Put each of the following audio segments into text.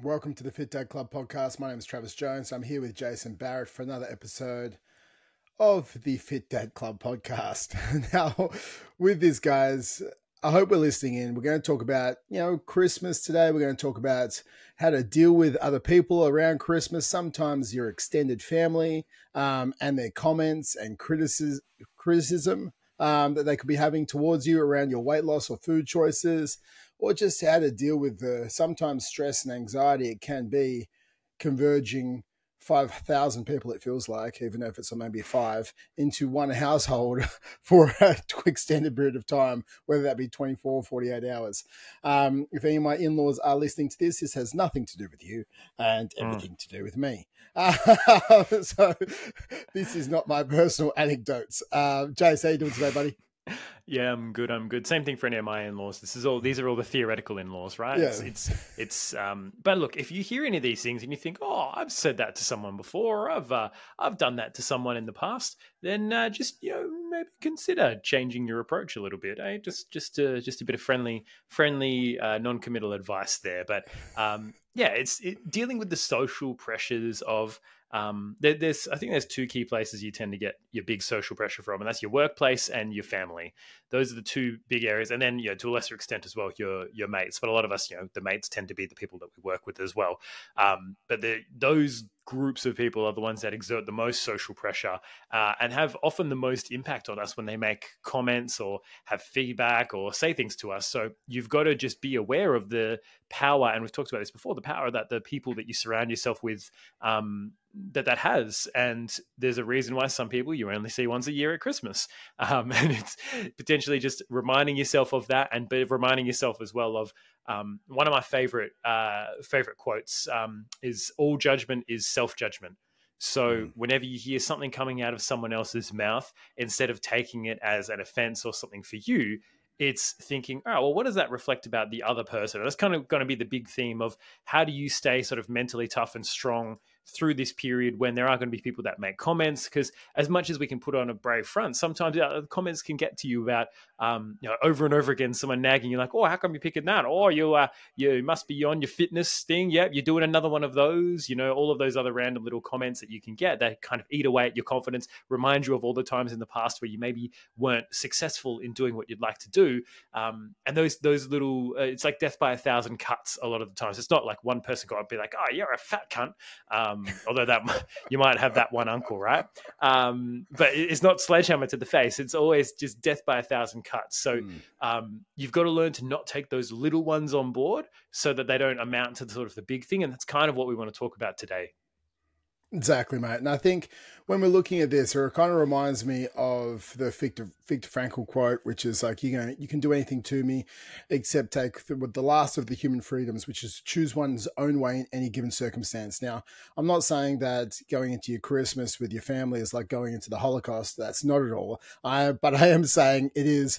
Welcome to the Fit Dad Club podcast. My name is Travis Jones. I'm here with Jason Barrett for another episode of the Fit Dad Club podcast. Now, with this, guys, I hope we're listening in. We're going to talk about, Christmas today. We're going to talk about how to deal with other people around Christmas, sometimes your extended family, and their comments and criticism that they could be having towards you around your weight loss or food choices, or just how to deal with the sometimes stress and anxiety it can be converging 5,000 people, it feels like, even if it's maybe five, into one household for a extended period of time, whether that be 24 or 48 hours. If any of my in-laws are listening to this has nothing to do with you and everything to do with me. So this is not my personal anecdotes. Jace, how you doing today, buddy? Yeah, I'm good. I'm good. Same thing for any of my in-laws. These are all the theoretical in-laws, right? Yeah. But look, if you hear any of these things and you think, oh, I've said that to someone before, or I've done that to someone in the past, then just maybe consider changing your approach a little bit. Just a bit of friendly, non-committal advice there. But it's dealing with the social pressures of. I think there's two key places you tend to get your big social pressure from, and that's your workplace and your family. Those are the two big areas, and then to a lesser extent as well, your mates. But a lot of us, the mates tend to be the people that we work with as well. But those groups of people are the ones that exert the most social pressure and have often the most impact on us when they make comments or have feedback or say things to us. So you've got to just be aware of the power, and we've talked about this before, the power that the people that you surround yourself with that has. And there's a reason why some people you only see once a year at Christmas. And it's potentially just reminding yourself of that, and reminding yourself as well of one of my favorite quotes is all judgment is self-judgment. So whenever you hear something coming out of someone else's mouth, instead of taking it as an offense or something for you, it's thinking, oh, well, what does that reflect about the other person? And that's kind of going to be the big theme of how do you stay sort of mentally tough and strong through this period when there are going to be people that make comments. Because as much as we can put on a brave front, sometimes the comments can get to you about, over and over again, someone nagging you like, oh, how come you're picking that? Oh, you must be on your fitness thing. Yep, you're doing another one of those. All of those other random little comments that you can get that kind of eat away at your confidence, remind you of all the times in the past where you maybe weren't successful in doing what you'd like to do. And those little, it's like death by 1,000 cuts a lot of the times. It's not like one person got to be like, oh, you're a fat cunt. Although that you might have that one uncle, right? But it's not sledgehammer to the face. It's always just death by 1,000 cuts. So you've got to learn to not take those little ones on board so that they don't amount to sort of the big thing. And that's kind of what we want to talk about today. Exactly, mate. And I think when we're looking at this, it kind of reminds me of the Viktor Frankl quote, which is like, you can do anything to me except take the last of the human freedoms, which is to choose one's own way in any given circumstance. Now, I'm not saying that going into your Christmas with your family is like going into the Holocaust. That's not at all. But I am saying it is,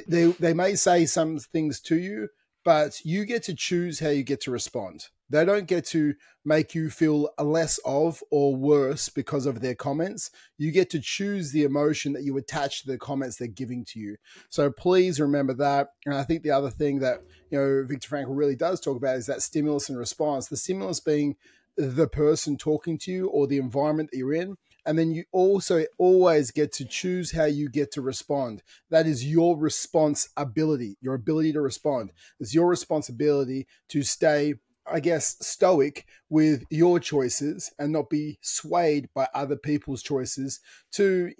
they may say some things to you, but you get to choose how you get to respond. They don't get to make you feel less of or worse because of their comments. You get to choose the emotion that you attach to the comments they're giving to you. So please remember that. And I think the other thing that, Viktor Frankl really does talk about is that stimulus and response. The stimulus being the person talking to you or the environment that you're in. And then you also always get to choose how you get to respond. That is your responsibility, your ability to respond. It's your responsibility to stay, I guess, stoic with your choices and not be swayed by other people's choices to,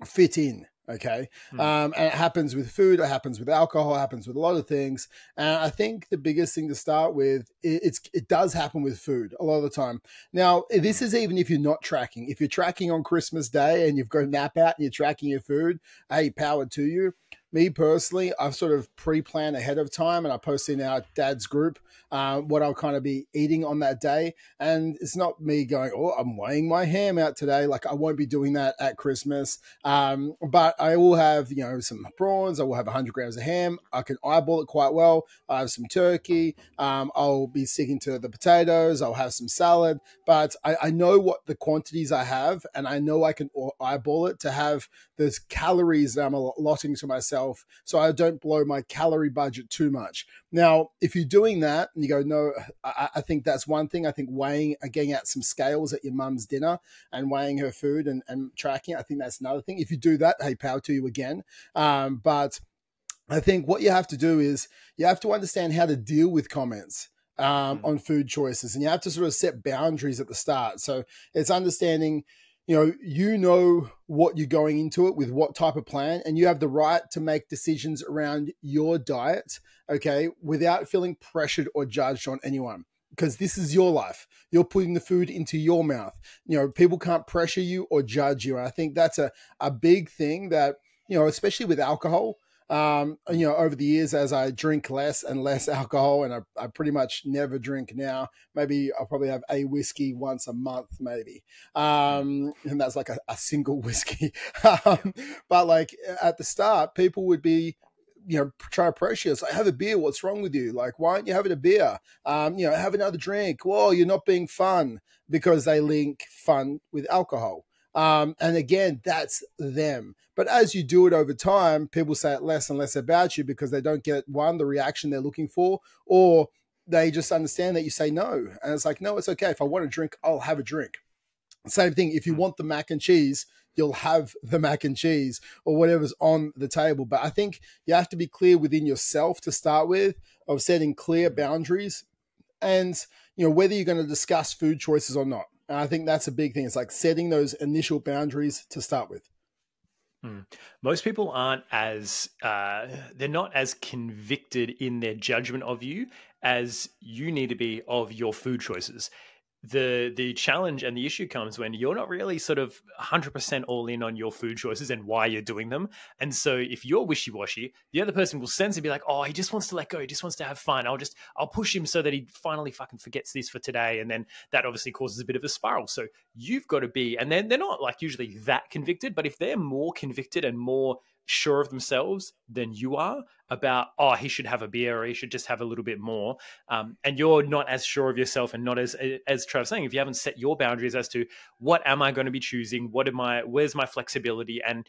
fit in. Okay. And it happens with food, it happens with alcohol, it happens with a lot of things. And I think the biggest thing to start with, it does happen with food a lot of the time. Now, this is even if you're not tracking. If you're tracking on Christmas Day and you've got a nap out and you're tracking your food, hey, power to you. Me personally, I've sort of pre-planned ahead of time, and I post in our dad's group what I'll kind of be eating on that day. And it's not me going, oh, I'm weighing my ham out today. Like, I won't be doing that at Christmas. But I will have, some prawns. I will have 100 grams of ham. I can eyeball it quite well. I have some turkey. I'll be sticking to the potatoes. I'll have some salad. But I know what the quantities I have, and I know I can eyeball it to have those calories that I'm allotting to myself myself so I don't blow my calorie budget too much. Now, if you're doing that and you go, no, I think that's one thing. I think weighing, getting out some scales at your mum's dinner and weighing her food and tracking, I think that's another thing. If you do that, hey, power to you again. But I think what you have to do is you have to understand how to deal with comments on food choices, and you have to sort of set boundaries at the start. So it's understanding, you know what you're going into it with, what type of plan, and you have the right to make decisions around your diet, okay, without feeling pressured or judged on anyone. Because this is your life. You're putting the food into your mouth. People can't pressure you or judge you. And I think that's a big thing that, especially with alcohol, over the years, as I drink less and less alcohol, and I pretty much never drink now. Maybe I'll probably have a whiskey once a month, maybe. And that's like a single whiskey. But like at the start, people would be, try to pressure us. Like, have a beer. What's wrong with you? Like, why aren't you having a beer? Have another drink. Whoa, you're not being fun, because they link fun with alcohol. And again, that's them. But as you do it over time, people say it less and less about you because they don't get, one, the reaction they're looking for, or they just understand that you say no. And it's like, no, it's okay. If I want a drink, I'll have a drink. Same thing. If you want the mac and cheese, you'll have the mac and cheese or whatever's on the table. But I think you have to be clear within yourself to start with, of setting clear boundaries and, whether you're going to discuss food choices or not. And I think that's a big thing. It's like setting those initial boundaries to start with. Most people aren't as, they're not as convicted in their judgment of you as you need to be of your food choices. The challenge and the issue comes when you're not really sort of 100% all in on your food choices and why you're doing them. And so if you're wishy-washy, the other person will sense and be like, oh, he just wants to let go. He just wants to have fun. I'll push him so that he finally fucking forgets this for today. And then that obviously causes a bit of a spiral. So you've got to be, and then they're not like usually that convicted, but if they're more convicted and more sure of themselves than you are about, oh, he should have a beer or he should just have a little bit more, and you're not as sure of yourself and not as Trevor's saying, if you haven't set your boundaries as to what am I going to be choosing, where's my flexibility, and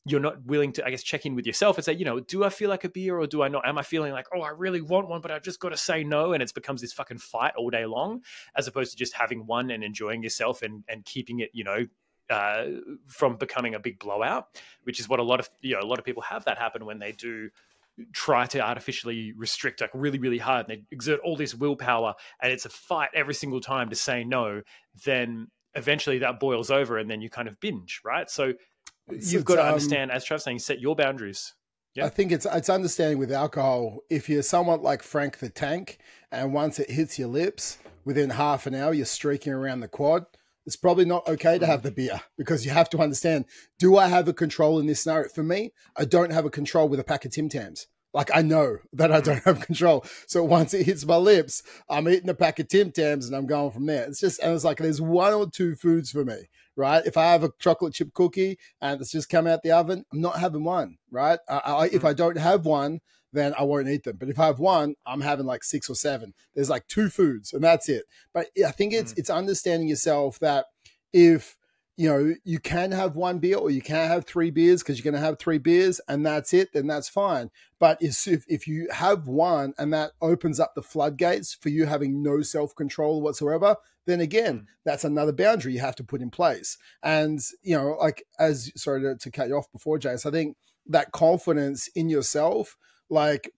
you're not willing to, I guess, check in with yourself and say, do I feel like a beer or do I not? Am I feeling like, oh, I really want one, but I've just got to say no, and it becomes this fucking fight all day long, as opposed to just having one and enjoying yourself and keeping it, from becoming a big blowout, which is what a lot of people have that happen when they do try to artificially restrict like really, really hard, and they exert all this willpower and it's a fight every single time to say no. Then eventually that boils over and then you kind of binge, right? So you've got to understand, as Trav's saying, set your boundaries. Yeah. I think it's understanding with alcohol. If you're someone like Frank the Tank, and once it hits your lips, within half an hour you're streaking around the quad, it's probably not okay to have the beer, because you have to understand, do I have a control in this scenario? For me, I don't have a control with a pack of Tim Tams. Like, I know that I don't have control. So once it hits my lips, I'm eating a pack of Tim Tams and I'm going from there. It's like there's one or two foods for me, right? If I have a chocolate chip cookie and it's just come out the oven, I'm not having one, right? If I don't have one, then I won't eat them. But if I have one, I'm having like 6 or 7. There's like 2 foods and that's it. But I think it's understanding yourself that if, you can have 1 beer or you can have 3 beers because you're going to have 3 beers and that's it, then that's fine. But if you have one and that opens up the floodgates for you having no self-control whatsoever, then again, that's another boundary you have to put in place. And, sorry to cut you off before, Jace, I think that confidence in yourself, like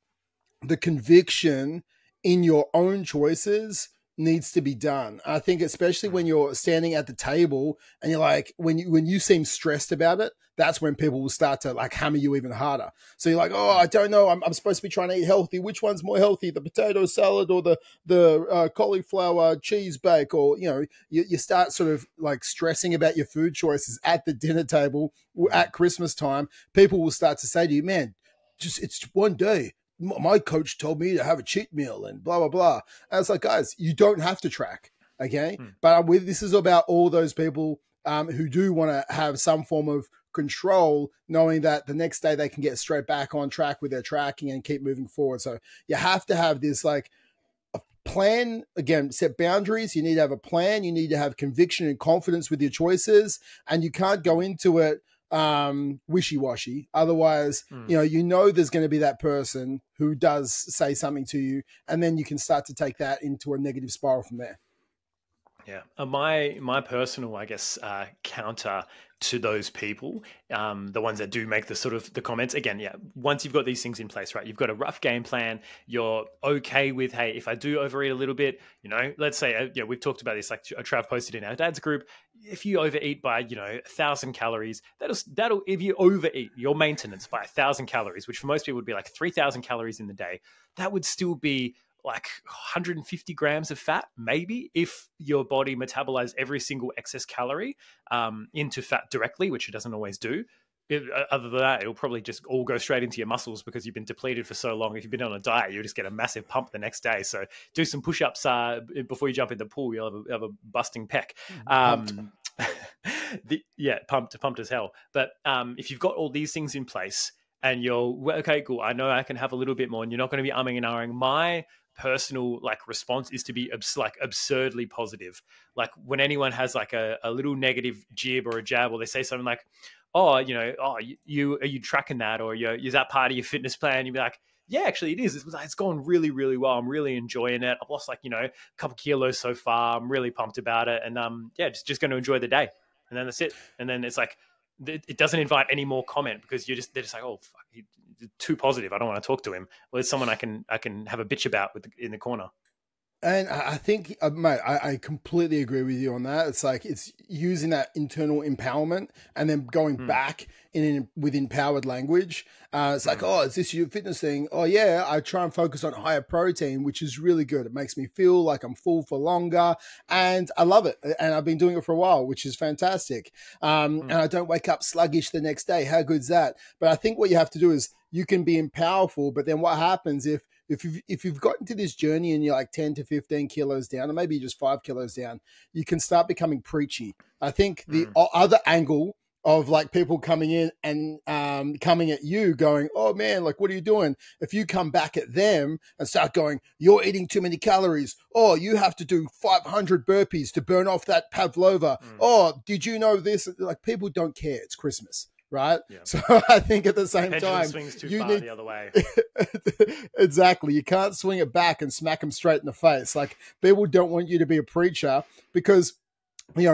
the conviction in your own choices, needs to be done. I think especially when you're standing at the table and you're like, when you seem stressed about it, that's when people will start to like hammer you even harder. So you're like, oh, I don't know, I'm supposed to be trying to eat healthy. Which one's more healthy, the potato salad or the cauliflower cheese bake? Or, you start sort of like stressing about your food choices at the dinner table at Christmas time. People will start to say to you, man, it's one day. My coach told me to have a cheat meal and blah, blah, blah. And it's like, guys, you don't have to track, okay? But this is about all those people who do want to have some form of control, knowing that the next day they can get straight back on track with their tracking and keep moving forward. So you have to have this like a plan, again, set boundaries. You need to have a plan. You need to have conviction and confidence with your choices. And you can't go into it wishy-washy. Otherwise, you know there's going to be that person who does say something to you, and then you can start to take that into a negative spiral from there. Yeah, my personal, I guess, counter to those people, the ones that do make the sort of the comments. Again, yeah, once you've got these things in place, right? You've got a rough game plan. You're okay with, hey, if I do overeat a little bit, let's say, we've talked about this. Like Trav posted in our dad's group, if you overeat by 1,000 calories, that'll if you overeat your maintenance by 1,000 calories, which for most people would be like 3,000 calories in the day, that would still be like 150 grams of fat, maybe, if your body metabolized every single excess calorie into fat directly, which it doesn't always do. Other than that, it'll probably just all go straight into your muscles because you've been depleted for so long. If you've been on a diet, you'll just get a massive pump the next day. So do some push-ups before you jump in the pool. You'll have a busting pec. Pumped as hell. But if you've got all these things in place and you're, okay, cool, I know I can have a little bit more, and you're not going to be umming and ahhing, my personal response is to be absurdly positive. Like when anyone has like a little negative jib or a jab, or they say something like, are you tracking that, or is that part of your fitness plan? You'd be like, yeah, actually it is. It's gone really, really well. I'm really enjoying it. I've lost a couple kilos so far. I'm really pumped about it. And just going to enjoy the day. And then that's it. And then it's like, it doesn't invite any more comment because they're just like, oh, fuck, he's too positive. I don't want to talk to him. Well, it's someone I can have a bitch about in the corner. And I think, mate, I completely agree with you on that. It's like it's using that internal empowerment and then going back with empowered language. It's like, oh, is this your fitness thing? Oh, yeah, I try and focus on higher protein, which is really good. It makes me feel like I'm full for longer, and I love it. And I've been doing it for a while, which is fantastic. And I don't wake up sluggish the next day. How good's that? But I think what you have to do is you can be empowerful, but then what happens if you've gotten to this journey and you're like 10 to 15 kilos down, or maybe just 5 kilos down, you can start becoming preachy. I think the other angle of like people coming in and coming at you going, oh man, like, what are you doing? If you come back at them and start going, you're eating too many calories. Oh, you have to do 500 burpees to burn off that pavlova. Oh, did you know this? Like, people don't care. It's Christmas. Right. Yeah. So I think at the same time, swings too far the other way. Exactly. You can't swing it back and smack them straight in the face. Like, people don't want you to be a preacher because,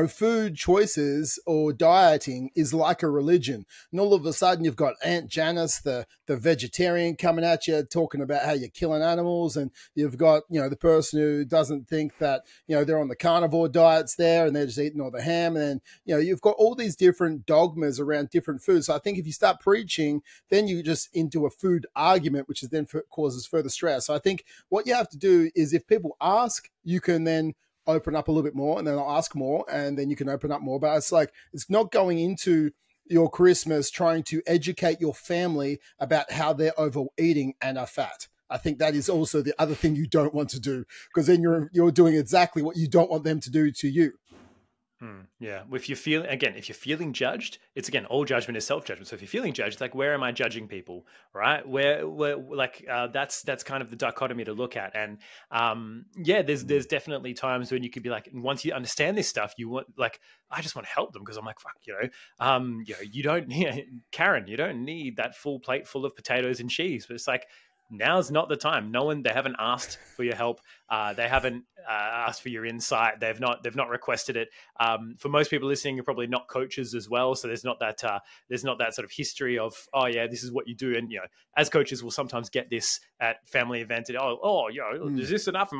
food choices or dieting is like a religion. And all of a sudden you've got Aunt Janice, the vegetarian, coming at you, talking about how you're killing animals. And you've got, the person who doesn't think that, they're on the carnivore diets there and they're just eating all the ham. And then, you've got all these different dogmas around different foods. So I think if you start preaching, then you just into a food argument, which is then causes further stress. So I think what you have to do is, if people ask, you can then open up a little bit more, and then I'll ask more, and then you can open up more. But it's like, it's not going into your Christmas trying to educate your family about how they're overeating and are fat. I think that is also the other thing you don't want to do, because then you're doing exactly what you don't want them to do to you. Yeah. If you're feeling judged, it's again, all judgment is self-judgment. So if you're feeling judged, it's like, where am I judging people? Right. Where that's kind of the dichotomy to look at. And there's definitely times when you could be like, once you understand this stuff, you want, like, I just want to help them because I'm like, fuck, you don't, Karen, you don't need that full plate full of potatoes and cheese. But it's like, now's not the time. They haven't asked for your help. They haven't asked for your insight. They've not requested it. For most people listening, you're probably not coaches as well. So there's not that sort of history of, oh yeah, this is what you do. And, as coaches, we'll sometimes get this at family events. And, is this enough?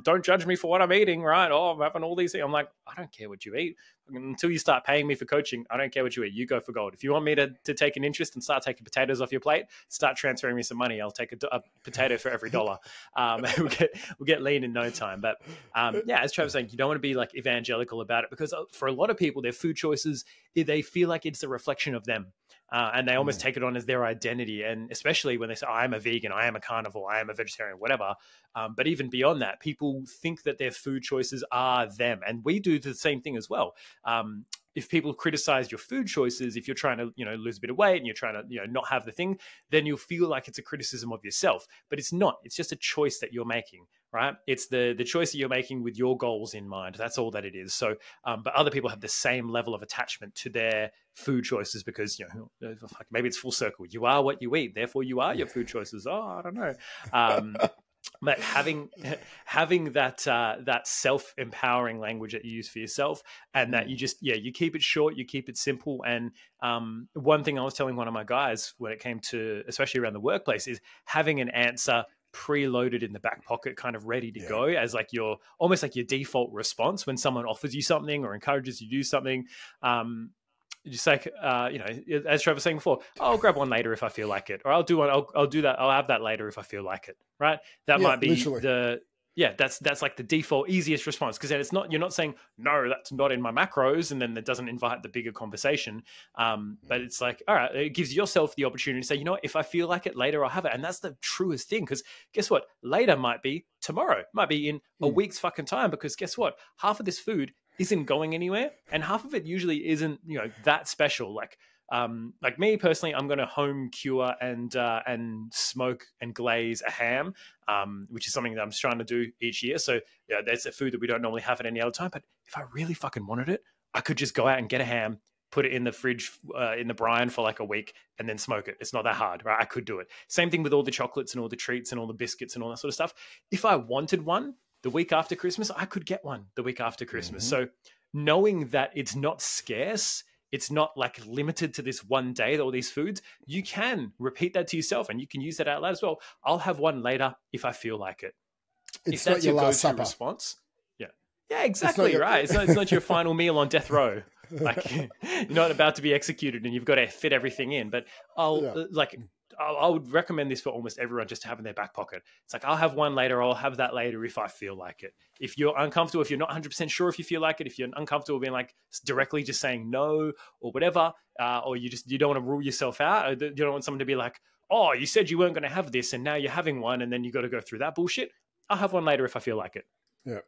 Don't judge me for what I'm eating, right? Oh, I'm having all these things. I'm like, I don't care what you eat. Until you start paying me for coaching, I don't care what you eat. You go for gold. If you want me to take an interest and start taking potatoes off your plate, start transferring me some money. I'll take a potato for every dollar. We'll get lean in no time. But as Travis was saying, you don't want to be like evangelical about it, because for a lot of people, their food choices, they feel like it's a reflection of them. And they almost take it on as their identity. And especially when they say, I am a vegan, I am a carnivore, I am a vegetarian, whatever. But even beyond that, people think that their food choices are them. And we do the same thing as well. if people criticize your food choices, if you're trying to, lose a bit of weight and you're trying to, not have the thing, then you'll feel like it's a criticism of yourself. But it's not. It's just a choice that you're making, right? It's the choice that you're making with your goals in mind. That's all that it is. So, but other people have the same level of attachment to their food choices because, maybe it's full circle. You are what you eat. Therefore, you are your food choices. Oh, I don't know. But having that self-empowering language that you use for yourself, and that you just you keep it short, you keep it simple. And one thing I was telling one of my guys when it came to, especially around the workplace, is having an answer preloaded in the back pocket, kind of ready to go, as like almost like your default response when someone offers you something or encourages you to do something. Just like, as Trevor was saying before, I'll grab one later if I feel like it, or I'll do one. I'll do that. I'll have that later if I feel like it. Right. That might be literally that's like the default easiest response. Cause then you're not saying, no, that's not in my macros. And then that doesn't invite the bigger conversation. But it's like, all right, it gives yourself the opportunity to say, you know what, if I feel like it later, I'll have it. And that's the truest thing. Cause guess what? Later might be tomorrow, might be in a week's fucking time, because guess what? Half of this food isn't going anywhere, and half of it usually isn't that special. Like me personally, I'm going to home cure and smoke and glaze a ham, which is something that I'm trying to do each year. So that's a food that we don't normally have at any other time. But if I really fucking wanted it, I could just go out and get a ham, put it in the fridge in the brine for like a week, and then smoke it. It's not that hard, right? I could do it. Same thing with all the chocolates and all the treats and all the biscuits and all that sort of stuff. If I wanted one the week after Christmas, I could get one the week after Christmas. So knowing that it's not scarce, it's not like limited to this one day, all these foods, you can repeat that to yourself, and you can use that out loud as well. I'll have one later if I feel like it. It's not your last supper response. Yeah, exactly. Right. It's not your final meal on death row. Like you're not about to be executed and you've got to fit everything in. But I would recommend this for almost everyone, just to have in their back pocket. It's like, I'll have one later. I'll have that later if I feel like it. If you're uncomfortable, if you're not 100% sure if you feel like it, if you're uncomfortable being like directly just saying no or whatever, or you don't want to rule yourself out, or you don't want someone to be like, oh, you said you weren't going to have this and now you're having one, and then you got to go through that bullshit. I'll have one later if I feel like it. Yeah.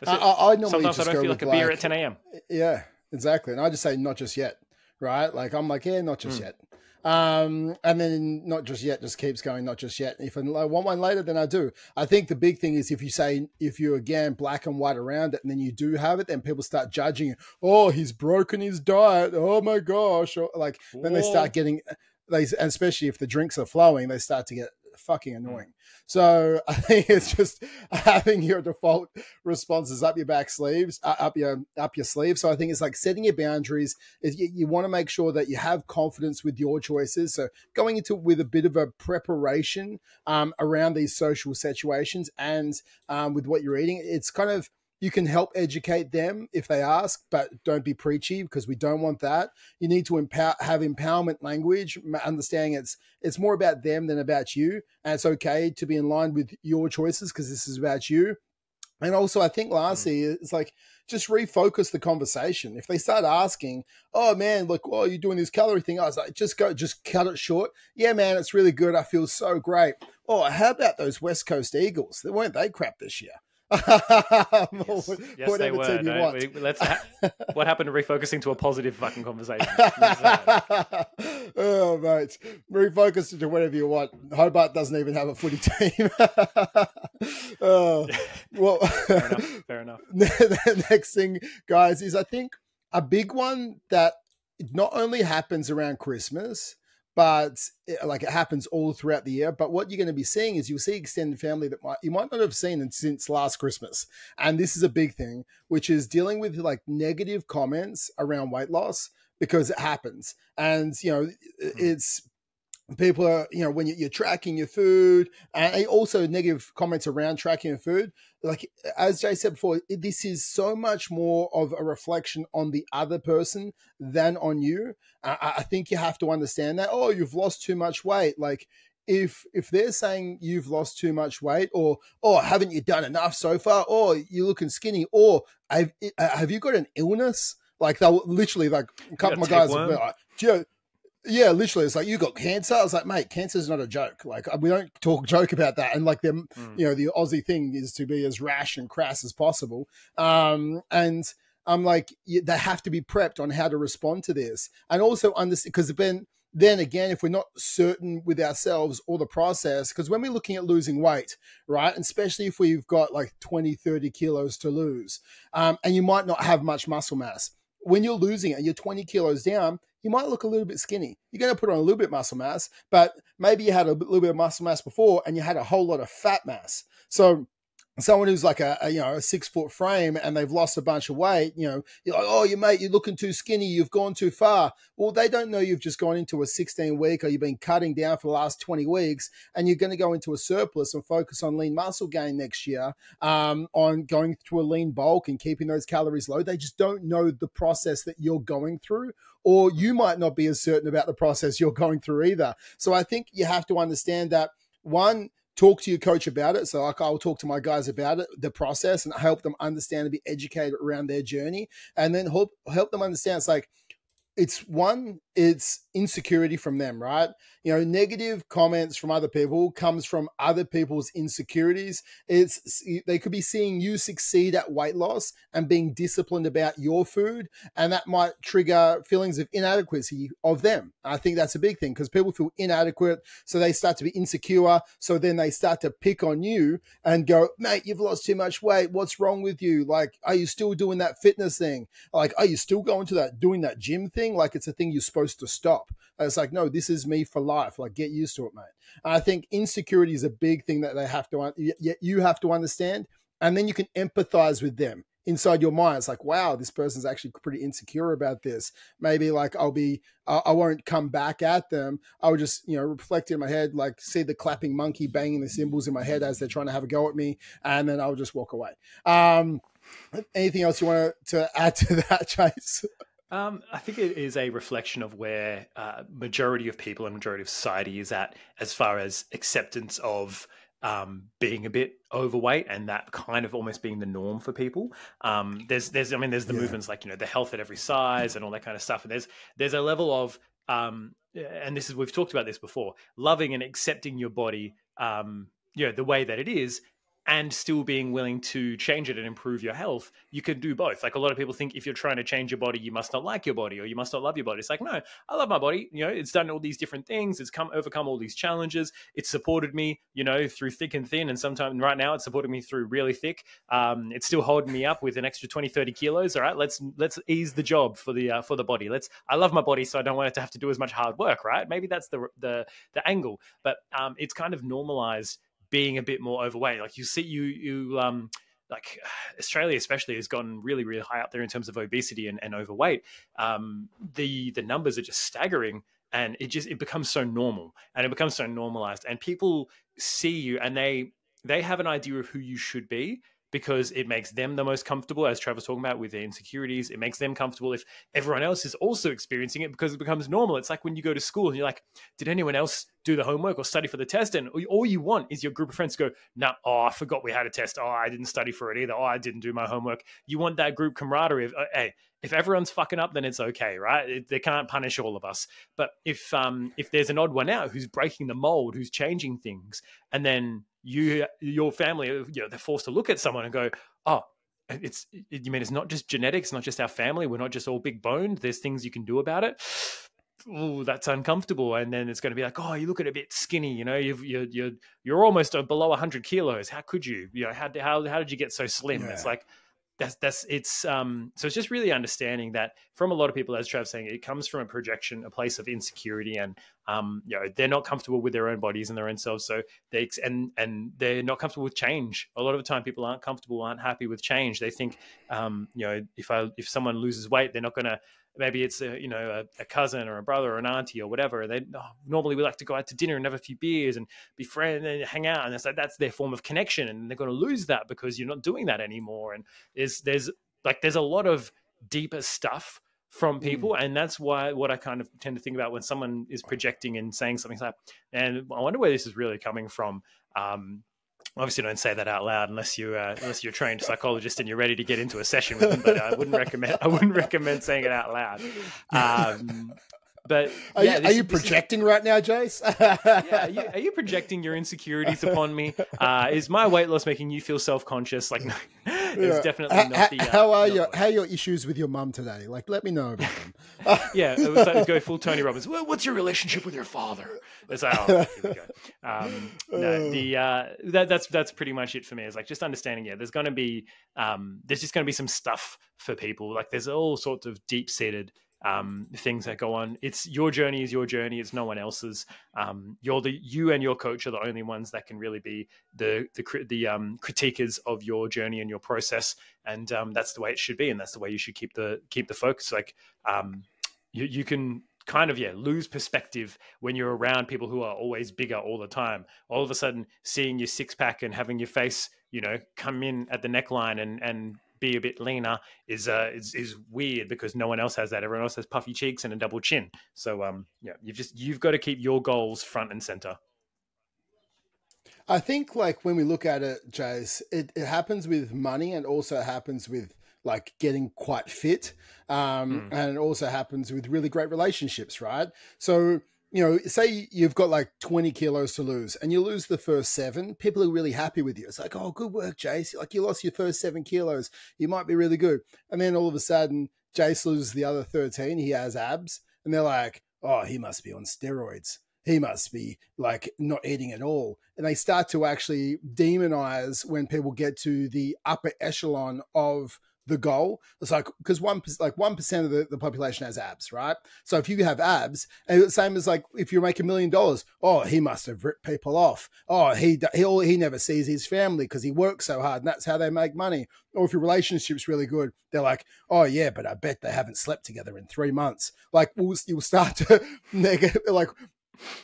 I normally sometimes just I don't feel like a beer at 10 a.m. Yeah, exactly. And I just say, not just yet. Right. Like I'm like, not just yet. And then not just yet just keeps going, not just yet. If I want one later, then I do. I think the big thing is if you're again black and white around it, and then you do have it, then people start judging it. Oh, he's broken his diet. Oh my gosh. Or then they start getting, and especially if the drinks are flowing, they start to get fucking annoying. So I think it's just having your default responses up your back sleeves, up your sleeve. So I think it's like setting your boundaries. You want to make sure that you have confidence with your choices. So going into it with a bit of a preparation around these social situations and with what you're eating, it's kind of, you can help educate them if they ask, but don't be preachy, because we don't want that. You need to have empowerment language, understanding it's more about them than about you. And it's okay to be in line with your choices because this is about you. And also, I think lastly, it's like, just refocus the conversation. If they start asking, oh man, look, oh, you're doing this calorie thing, I was like, just cut it short. Yeah, man, it's really good. I feel so great. Oh, how about those West Coast Eagles? Weren't they crap this year? Yes, they were. No, what happened to refocusing to a positive fucking conversation? Oh, mate. Refocus into whatever you want. Hobart doesn't even have a footy team. Well, fair enough. The next thing, guys, is I think a big one that not only happens around Christmas, but it happens all throughout the year. But what you're going to be seeing is you'll see extended family that you might not have seen since last Christmas. And this is a big thing, which is dealing with negative comments around weight loss, because it happens. And, it's people are, when you're tracking your food, and also negative comments around tracking your food. Like, as Jay said before, this is so much more of a reflection on the other person than on you. I think you have to understand that. Oh, you've lost too much weight. Like, if they're saying you've lost too much weight, or haven't you done enough so far, or you're looking skinny, or have you got an illness? Like, they'll literally, like, a couple of my guys will be like, yeah, literally, it's like, you got cancer. I was like, mate, cancer's not a joke. Like, we don't joke about that. And like the Aussie thing is to be as rash and crass as possible. And I'm like, they have to be prepped on how to respond to this, and also understand, because then again, if we're not certain with ourselves or the process, because when we're looking at losing weight, right, and especially if we've got like 20, 30 kilos to lose, and you might not have much muscle mass, when you're losing it and you're 20 kilos down, you might look a little bit skinny. You're going to put on a little bit of muscle mass, but maybe you had a little bit of muscle mass before and you had a whole lot of fat mass. So someone who's like a 6 foot frame and they've lost a bunch of weight, you're like, oh, you're looking too skinny, you've gone too far. Well, they don't know you've just gone into a 16-week, or you've been cutting down for the last 20 weeks, and you're going to go into a surplus and focus on lean muscle gain next year, on going through a lean bulk and keeping those calories low. They just don't know the process that you're going through, or you might not be as certain about the process you're going through either. So I think you have to understand that, one, talk to your coach about it. So like, I'll talk to my guys about it, the process, and help them understand and be educated around their journey. And then help them understand, it's insecurity from them, right? Negative comments from other people comes from other people's insecurities. They could be seeing you succeed at weight loss and being disciplined about your food, and that might trigger feelings of inadequacy of them. I think that's a big thing, because people feel inadequate, so they start to be insecure. So then they start to pick on you and go, mate, you've lost too much weight. What's wrong with you? Like, are you still doing that fitness thing? Like, are you still doing that gym thing? Like, it's a thing you're supposed to stop. And it's like, no, this is me for life. Like, get used to it, mate. And I think insecurity is a big thing that you have to understand. And then you can empathize with them inside your mind. It's like, wow, this person's actually pretty insecure about this. Maybe like I won't come back at them. I'll just, reflect in my head, like see the clapping monkey banging the cymbals in my head as they're trying to have a go at me. And then I'll just walk away. Anything else you want to add to that, Chase? I think it is a reflection of where majority of people and majority of society is at, as far as acceptance of being a bit overweight, and that kind of almost being the norm for people. There's the movements like, the health at every size and all that kind of stuff. And there's a level of, and we've talked about this before, loving and accepting your body, the way that it is, and still being willing to change it and improve your health. You can do both. Like, a lot of people think if you're trying to change your body, you must not like your body, or you must not love your body. It's like, no, I love my body. It's done all these different things. It's overcome all these challenges. It's supported me, through thick and thin. And sometimes right now it's supported me through really thick. It's still holding me up with an extra 20, 30 kilos. All right, let's ease the job for the body. I love my body, so I don't want it to have to do as much hard work, right? Maybe that's the angle, but it's kind of normalized being a bit more overweight. Like, you see, like Australia especially has gotten really, really high up there in terms of obesity and overweight. The numbers are just staggering, and it becomes so normal, and it becomes so normalized, and people see you and they have an idea of who you should be, because it makes them the most comfortable, as Trevor's talking about with their insecurities. It makes them comfortable if everyone else is also experiencing it, because it becomes normal. It's like when you go to school and you're like, did anyone else do the homework or study for the test? And all you want is your group of friends to go, no, I forgot we had a test. Oh, I didn't study for it either. Oh, I didn't do my homework. You want that group camaraderie of, hey, if everyone's fucking up, then it's okay, right? They can't punish all of us. But if there's an odd one out who's breaking the mold, who's changing things, and then your family, they're forced to look at someone and go, oh, you mean it's not just genetics, not just our family, we're not just all big boned, there's things you can do about it. Oh, that's uncomfortable. And then it's going to be like, oh, you look at a bit skinny, you're almost below 100 kilos. How could you? How did you get so slim? Yeah. It's like, so it's just really understanding that from a lot of people, as Trav's saying, it comes from a projection, a place of insecurity, and they're not comfortable with their own bodies and their own selves, so and they're not comfortable with change. A lot of the time, people aren't comfortable, aren't happy with change. They think, if someone loses weight, they're not going to. Maybe it's a cousin or a brother or an auntie or whatever. They normally we like to go out to dinner and have a few beers and be friends and hang out, and it's like that's their form of connection, and they're going to lose that because you're not doing that anymore. And there's a lot of deeper stuff from people, and that's why what I kind of tend to think about when someone is projecting and saying something like, and I wonder where this is really coming from. Obviously, don't say that out loud unless you're a trained psychologist and you're ready to get into a session with them. But I wouldn't recommend saying it out loud. But are you projecting right now, Jace? Are you projecting your insecurities upon me? Is my weight loss making you feel self-conscious? Like, It's definitely not the. How are your issues with your mum today? Like, let me know about them. Yeah, it was like go full Tony Robbins. Well, what's your relationship with your father? It's like, oh, here we go. No, that's pretty much it for me. It's like just understanding. Yeah, there's going to be there's just going to be some stuff for people. Like there's all sorts of deep seated things that go on. It's your journey is your journey. It's no one else's. You and your coach are the only ones that can really be the critiquers of your journey and your process. And that's the way it should be. And that's the way you should keep the focus. Like you can kind of lose perspective when you're around people who are always bigger all the time. All of a sudden seeing your six pack and having your face, come in at the neckline and be a bit leaner is weird because no one else has that. Everyone else has puffy cheeks and a double chin. So you've got to keep your goals front and center. I think like when we look at it, Jace, it happens with money and also happens with like getting quite fit. And it also happens with really great relationships, right? So, say you've got like 20 kilos to lose and you lose the first 7, people are really happy with you. It's like, oh, good work, Jace. Like you lost your first 7 kilos. You might be really good. And then all of a sudden, Jace loses the other 13. He has abs. And they're like, oh, he must be on steroids. He must be like not eating at all. And they start to actually demonize when people get to the upper echelon of the goal. It's like, because 1% of the population has abs, right? So if you have abs, and the same as like if you make $1 million, oh, he must have ripped people off. Oh, he never sees his family because he works so hard and that's how they make money. Or if your relationship's really good, they're like, oh yeah, but I bet they haven't slept together in 3 months. Like you'll start to like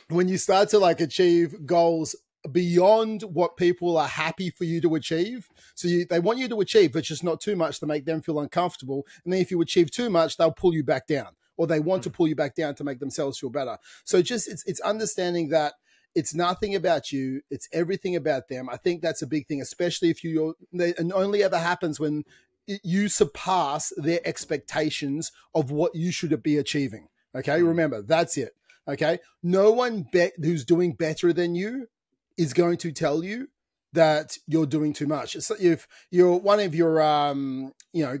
when you start to like achieve goals beyond what people are happy for you to achieve. So they want you to achieve, but just not too much to make them feel uncomfortable. And then if you achieve too much, they'll pull you back down, or they want to pull you back down to make themselves feel better. So it's understanding that it's nothing about you. It's everything about them. I think that's a big thing, especially if and only ever happens when you surpass their expectations of what you should be achieving. Okay. Remember, that's it. Okay. No one who's doing better than you is going to tell you that you're doing too much. It's if you're one of your,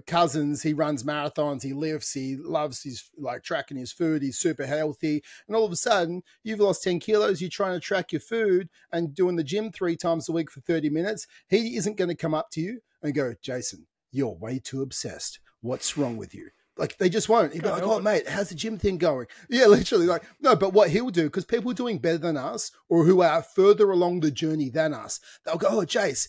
cousins, he runs marathons, he lifts, he loves his like tracking his food, he's super healthy. And all of a sudden you've lost 10 kilos, you're trying to track your food and doing the gym 3 times a week for 30 minutes. He isn't going to come up to you and go, Jason, you're way too obsessed. What's wrong with you? Like, they just won't. He'd be like, oh, mate, how's the gym thing going? Yeah, literally. Like, no, but what he'll do, because people doing better than us or who are further along the journey than us, they'll go, oh, Jace,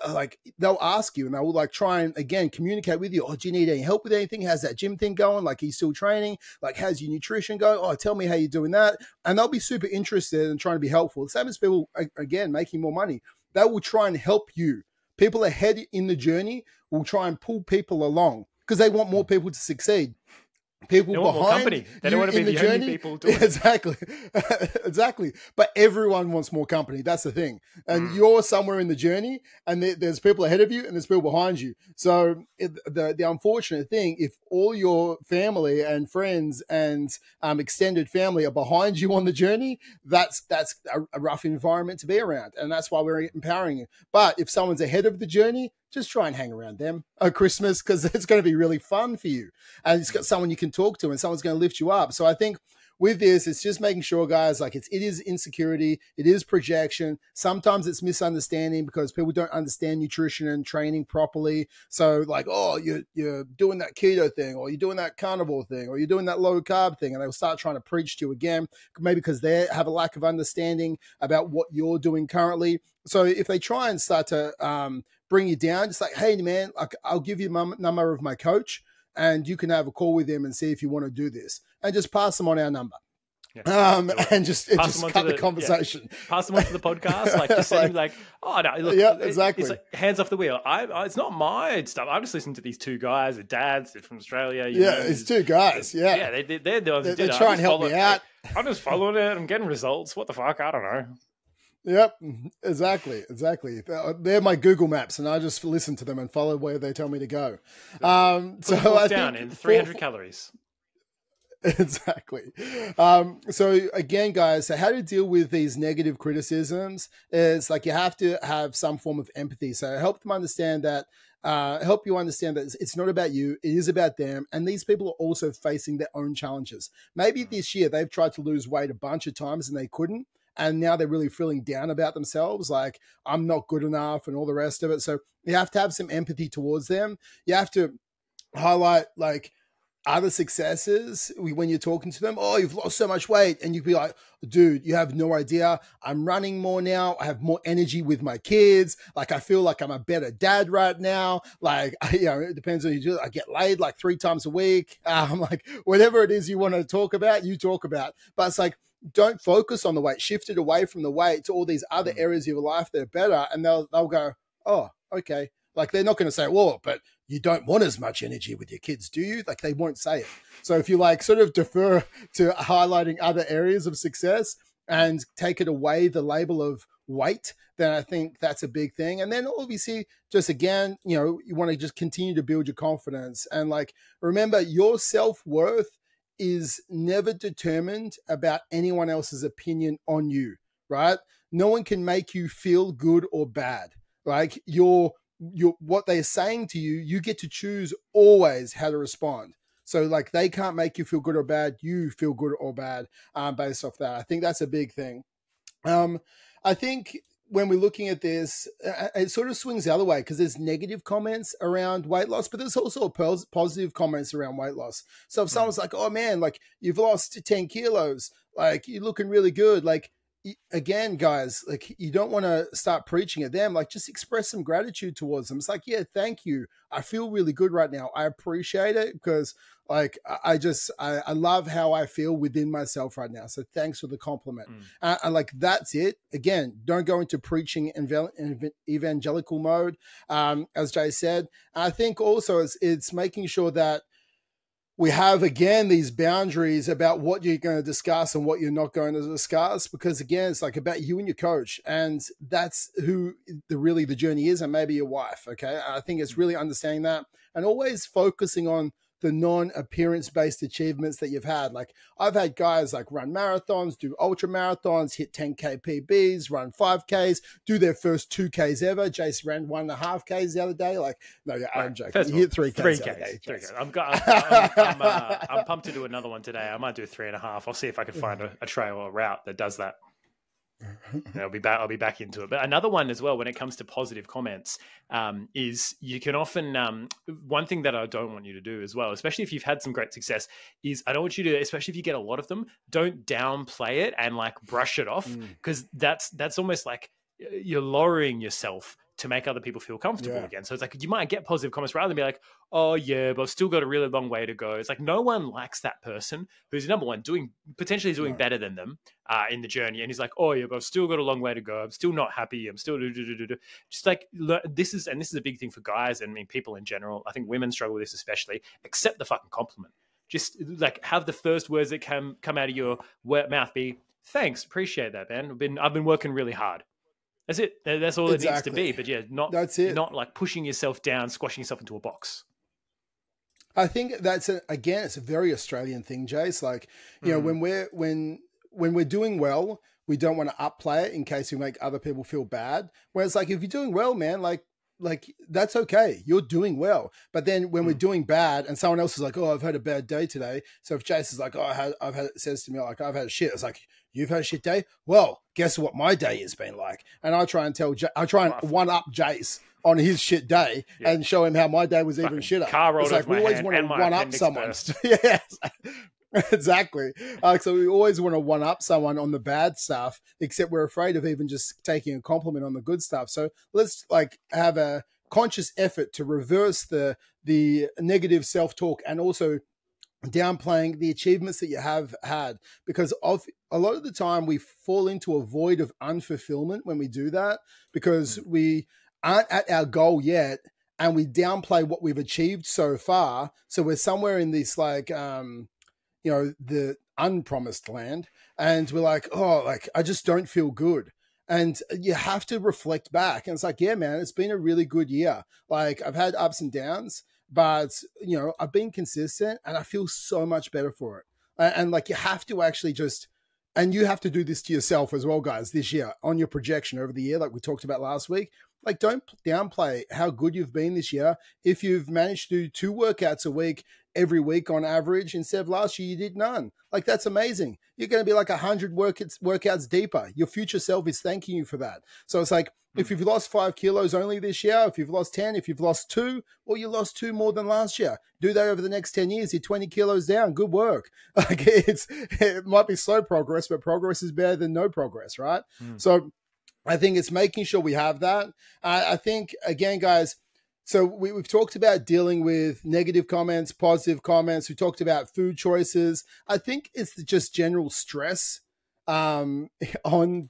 like, they'll ask you and they'll, like, try and, again, communicate with you. Oh, do you need any help with anything? How's that gym thing going? Like, he's still training? Like, how's your nutrition going? Oh, tell me how you're doing that. And they'll be super interested and trying to be helpful. The same as people, again, making more money. They will try and help you. People ahead in the journey will try and pull people along, because they want more people to succeed. People behind company. They don't want to be the only people doing it. Exactly. Exactly. But everyone wants more company. That's the thing. And you're somewhere in the journey and there's people ahead of you and there's people behind you. So the unfortunate thing, if all your family and friends and extended family are behind you on the journey, that's a rough environment to be around. And that's why we're empowering you. But if someone's ahead of the journey, just try and hang around them at Christmas, because it's going to be really fun for you. And it's got someone you can talk to and someone's going to lift you up. So I think with this, it's just making sure, guys, like it is insecurity. It is projection. Sometimes it's misunderstanding because people don't understand nutrition and training properly. So like, oh, you're doing that keto thing, or you're doing that carnivore thing, or you're doing that low carb thing. And they'll start trying to preach to you again, maybe because they have a lack of understanding about what you're doing currently. So if they try and start to bring you down, just like, hey, man, I'll give you the number of my coach and you can have a call with him and see if you want to do this, and just pass them on our number. Yeah. And just cut the conversation. Yeah. Pass them on to the podcast. Like, just saying like, oh, no, look, yeah, exactly. It's like hands off the wheel. It's not my stuff. I'm just listening to these two guys, they're dads, they're from Australia. It's two guys. Yeah. Yeah. They're the ones they try and help me out. I'm just following it. I'm getting results. What the fuck? I don't know. Yep, exactly. They're my Google Maps, and I just listen to them and follow where they tell me to go. So I down in 300 calories. Exactly. So again, guys, so how to deal with these negative criticisms is like you have to have some form of empathy. So help them understand that help you understand that it's not about you, it is about them. And these people are also facing their own challenges. Maybe this year they've tried to lose weight a bunch of times and they couldn't. And now they're really feeling down about themselves, like I'm not good enough and all the rest of it. So you have to have some empathy towards them. You have to highlight like other successes when you're talking to them. Oh, you've lost so much weight. And you'd be like, dude, you have no idea. I'm running more now. I have more energy with my kids. Like, I feel like I'm a better dad right now. Like, it depends on you do. I get laid like 3 times a week. Like, whatever it is you want to talk about, you talk about. But it's like, don't focus on the weight. Shift it away from the weight to all these other areas of your life that are better. And they'll go, oh, okay. Like, they're not going to say, well, but you don't want as much energy with your kids, do you? Like, they won't say it. So if you like sort of defer to highlighting other areas of success and take it away the label of weight, then I think that's a big thing. And then obviously just again, you want to just continue to build your confidence. And like, remember, your self-worth is never determined about anyone else's opinion on you, right? No one can make you feel good or bad. Like what they're saying to you, you get to choose always how to respond. So like they can't make you feel good or bad. You feel good or bad based off that. I think that's a big thing. I think when we're looking at this, it sort of swings the other way because there's negative comments around weight loss, but there's also positive comments around weight loss. So if someone's like, oh man, like you've lost 10 kilos, like you're looking really good. Like, again, guys, like you don't want to start preaching at them, like just express some gratitude towards them. It's like, yeah, thank you. I feel really good right now. I appreciate it because like, I love how I feel within myself right now. So thanks for the compliment. And like, that's it. Again, don't go into preaching evangelical mode. As Jay said, I think also it's making sure that we have, again, these boundaries about what you're going to discuss and what you're not going to discuss, because again, it's like about you and your coach, and that's who the journey is, and maybe your wife. Okay. I think it's really understanding that and always focusing on the non-appearance-based achievements that you've had. Like I've had guys like run marathons, do ultra marathons, hit 10K PBs, run 5Ks, do their first 2Ks ever. Jace ran 1.5Ks the other day. Like, no, I'm joking. You hit 3Ks. 3Ks. I'm pumped to do another one today. I might do 3.5. I'll see if I can find a trail or a route that does that. I'll be back into it. But another one as well, when it comes to positive comments, is you can often, one thing that I don't want you to do as well, especially if you've had some great success, is I don't want you to, especially if you get a lot of them, don't downplay it and like brush it off, because that's almost like you're lowering yourself to make other people feel comfortable again. So it's like, you might get positive comments rather than be like, oh yeah, but I've still got a really long way to go. It's like, no one likes that person who's number one, potentially doing better than them in the journey. And he's like, oh yeah, but I've still got a long way to go. I'm still not happy. I'm still just like, this is a big thing for guys. And I mean, people in general, I think women struggle with this especially. Accept the fucking compliment. Just like have the first words that come out of your mouth be, thanks, appreciate that, man. I've been working really hard. That's it. That's all it needs to be. But yeah, not like pushing yourself down, squashing yourself into a box. I think that's it's a very Australian thing, Jace. Like, when we're doing well, we don't want to upplay it in case we make other people feel bad. Whereas like, if you're doing well, man, like that's okay. You're doing well. But then when we're doing bad and someone else is like, oh, I've had a bad day today. So if Jace is like, oh, says to me, like, I've had a shit. It's like, you've had a shit day? Well, guess what my day has been like? And I try and one up Jace on his shit day and show him how my day was even shitter. Car rolled it's like, we always want to one up someone. Yes. Exactly. So we always want to one up someone on the bad stuff, except we're afraid of even just taking a compliment on the good stuff. So let's like have a conscious effort to reverse the negative self-talk and also downplaying the achievements that you have had, because of a lot of the time we fall into a void of unfulfillment when we do that, because we aren't at our goal yet and we downplay what we've achieved so far. So we're somewhere in this like, the unpromised land, and we're like, oh, like I just don't feel good. And you have to reflect back. And it's like, yeah, man, it's been a really good year. Like I've had ups and downs, but I've been consistent and I feel so much better for it. And like, you have to actually and you have to do this to yourself as well, guys, this year on your projection over the year, like we talked about last week. like, don't downplay how good you've been this year. If you've managed to do 2 workouts a week every week on average, instead of last year you did none, like, that's amazing. You're going to be like 100 workouts deeper. Your future self is thanking you for that. So it's like, if you've lost 5 kilos only this year, if you've lost 10, if you've lost 2, well, you lost 2 more than last year. Do that over the next 10 years. You're 20 kilos down. Good work. Like, it might be slow progress, but progress is better than no progress, right? So I think it's making sure we have that. I think, again, guys, so we've talked about dealing with negative comments, positive comments. We talked about food choices. I think it's just general stress on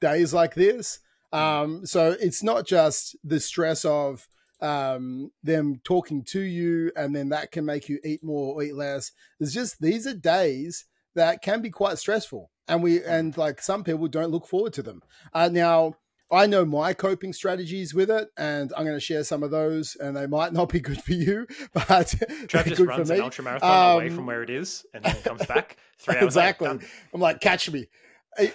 days like this. So it's not just the stress of them talking to you, and then that can make you eat more or eat less. It's just, these are days that can be quite stressful, and like, some people don't look forward to them. Now, I know my coping strategies with it, and I'm going to share some of those, and they might not be good for you, but Trav just runs an ultra marathon away from where it is and then comes back 3 hours exactly. later. I'm like, catch me.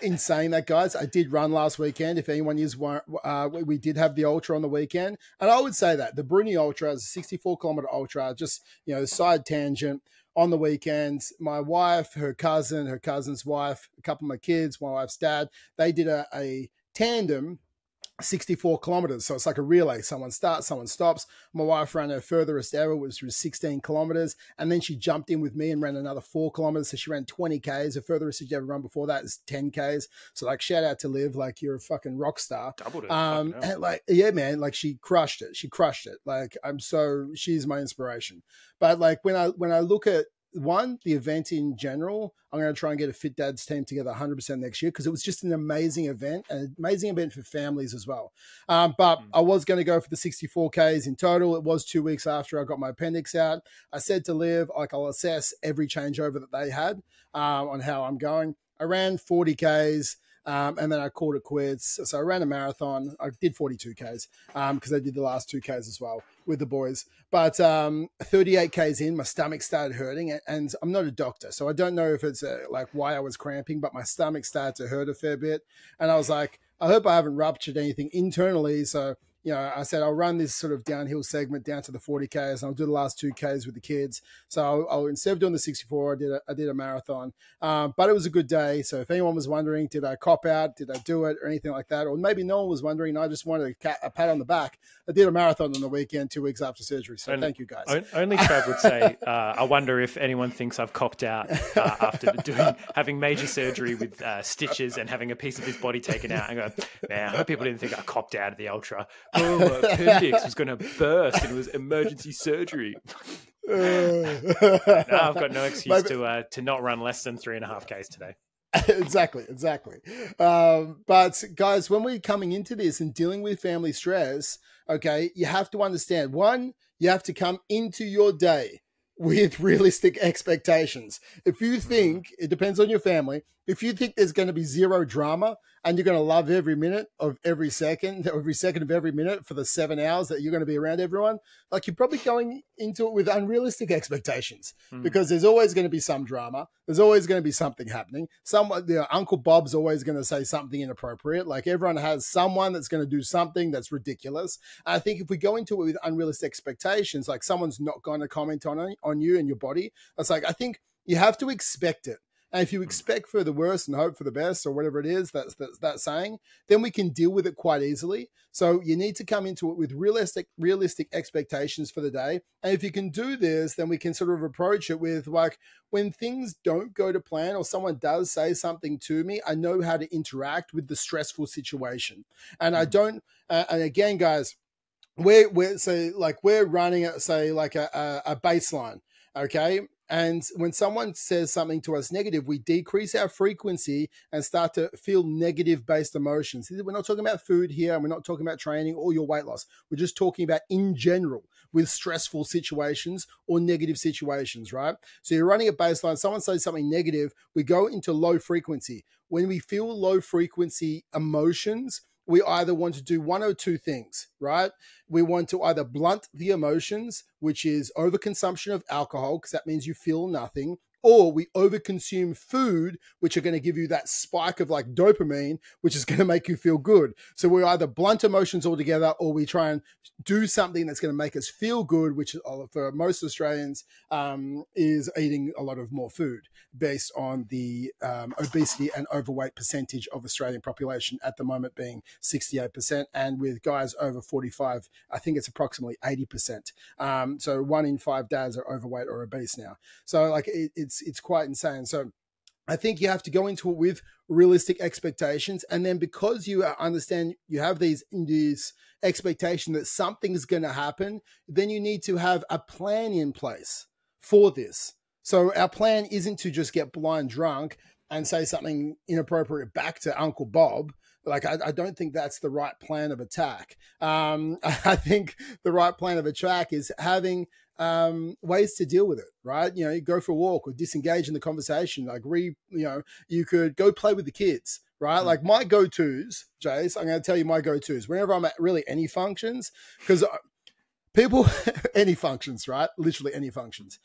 In saying that, guys, I did run last weekend. If anyone is, we did have the ultra on the weekend, and I would say that the Bruni Ultra is a 64-kilometer ultra. Just, side tangent. On the weekends, my wife, her cousin's wife, a couple of my kids, my wife's dad, they did a tandem 64 kilometers. So it's like a relay. Someone starts, someone stops. My wife ran her furthest ever, which was 16 kilometers. And then she jumped in with me and ran another 4 kilometers. So she ran 20 Ks. Her furthest she'd ever run before that is 10 Ks. So, like, shout out to Liv. Like, you're a fucking rock star. Doubled it. And like, yeah, man, like, she crushed it. Like, she's my inspiration. But like, when I look at the event in general, I'm going to try and get a Fit Dads team together 100% next year, because it was just an amazing event for families as well. But I was going to go for the 64 Ks in total. It was 2 weeks after I got my appendix out. I said to Liv, like, I'll assess every changeover that they had on how I'm going. I ran 40 Ks. And then I called it quits. So I ran a marathon. I did 42 Ks because I did the last 2 Ks as well with the boys. But 38 Ks in, my stomach started hurting. And I'm not a doctor, so I don't know if it's like why I was cramping, but my stomach started to hurt a fair bit. And I was like, I hope I haven't ruptured anything internally. So, I said I'll run this sort of downhill segment down to the 40 Ks, and I'll do the last 2 Ks with the kids. So I'll instead of doing the 64, I did a marathon. But it was a good day. So if anyone was wondering, did I cop out? Did I do it or anything like that? Or maybe no one was wondering, I just wanted a pat on the back. I did a marathon on the weekend 2 weeks after surgery. So thank you, guys. Only Trav would say, I wonder if anyone thinks I've copped out after having major surgery with stitches and having a piece of his body taken out. And go, man, I hope people didn't think I copped out of the ultra. Oh, my appendix was going to burst and it was emergency surgery. No, I've got no excuse to not run less than 3.5 Ks today. Exactly. But guys, when we're coming into this and dealing with family stress, okay, you have to understand, one, you have to come into your day with realistic expectations. If you think, it depends on your family, if you think there's going to be zero drama and you're going to love every minute of every second of every minute for the 7 hours that you're going to be around everyone, like, you're probably going into it with unrealistic expectations because there's always going to be some drama. There's always going to be something happening. Uncle Bob's always going to say something inappropriate. Like, everyone has someone that's going to do something that's ridiculous. I think if we go into it with unrealistic expectations, like someone's not going to comment on you and your body, it's like, I think you have to expect it. And if you expect for the worst and hope for the best, or whatever it is that's saying, then we can deal with it quite easily. So you need to come into it with realistic expectations for the day. And if you can do this, then we can sort of approach it with, like, when things don't go to plan or someone does say something to me, I know how to interact with the stressful situation. And I don't, and again, guys, we're running at, say, like a baseline, okay? And when someone says something to us negative, we decrease our frequency and start to feel negative-based emotions. We're not talking about food here, and we're not talking about training or your weight loss. We're just talking about in general with stressful situations or negative situations, right? So you're running a baseline. Someone says something negative, we go into low frequency. When we feel low frequency emotions, we either want to do one or two things, right? We want to either blunt the emotions, which is overconsumption of alcohol, because that means you feel nothing, or we overconsume food, which are going to give you that spike of like dopamine, which is going to make you feel good. So we either blunt emotions altogether, or we try and do something that's going to make us feel good, which for most Australians is eating a lot of more food based on the obesity and overweight percentage of Australian population at the moment being 68%. And with guys over 45, I think it's approximately 80%. So 1 in 5 dads are overweight or obese now. So like it's quite insane. So I think you have to go into it with realistic expectations. And then because you understand you have these expectation that something's going to happen, then you need to have a plan in place for this. So our plan isn't to just get blind drunk and say something inappropriate back to Uncle Bob. Like, I don't think that's the right plan of attack. I think the right plan of attack is having ways to deal with it, right? You know, you go for a walk or disengage in the conversation. Like, you could go play with the kids, right? Like my go-tos, Jace, I'm going to tell you my go-tos. Whenever I'm at really any functions, because people, any functions, right? Literally any functions.